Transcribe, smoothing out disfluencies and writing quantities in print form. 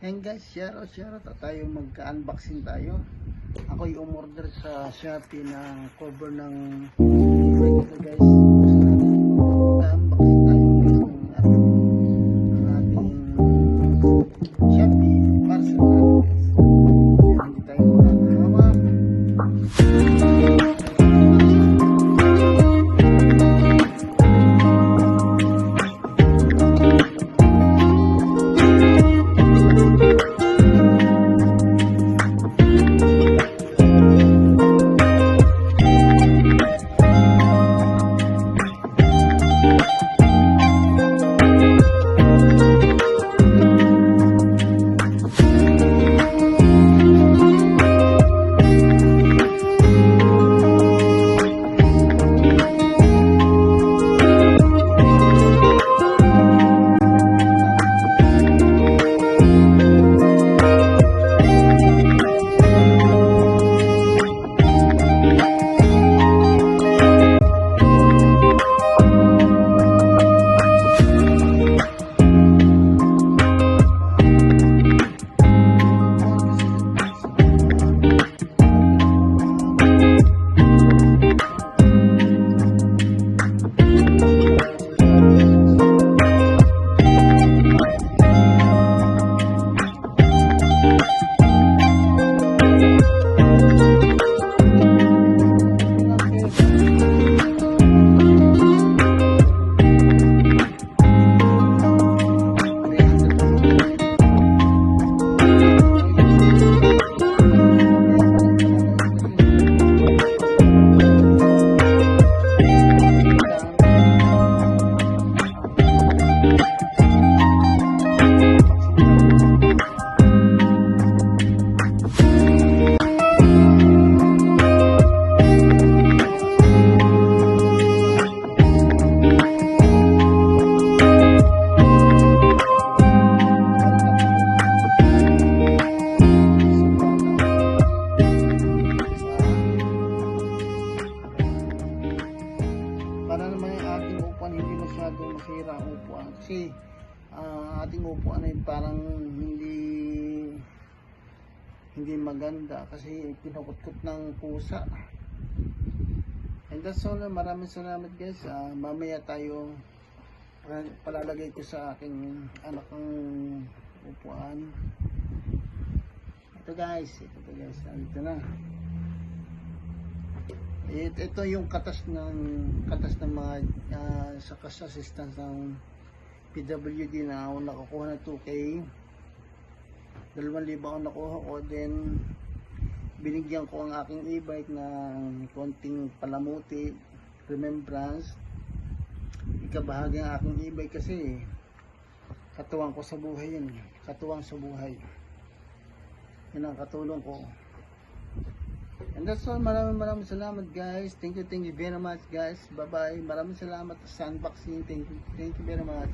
Ayan guys, share tayo, magka-unboxing tayo. Ako yung umorder sa Shopee ng cover ng ito guys. Magka-unboxing tayo guys ng ating Shopee parcel natin guys. Hindi tayo makakahama. Para naman yung ating upuan hindi masyadong masira ang upuan kasi ating upuan ay parang hindi maganda kasi pinukutkot ng pusa. And that's all. Maraming salamat guys. Mamaya tayo palalagay ko sa aking anak ng upuan. Ito guys, ito na. Ito yung katas ng mga sa cash assistance ng PWD na ako nakakuha na 2K. 2,000 ako nakuha ko. Then binigyan ko ang aking e-bike ng konting palamuti, remembrance, ikabahagi ang aking e-bike kasi katuwang ko sa buhay yun. Katuwang sa buhay. Yan ang katulong ko. And that's all. Maraming salamat guys. Thank you very much guys. Bye bye. Maraming salamat sa unboxing. Thank you very much.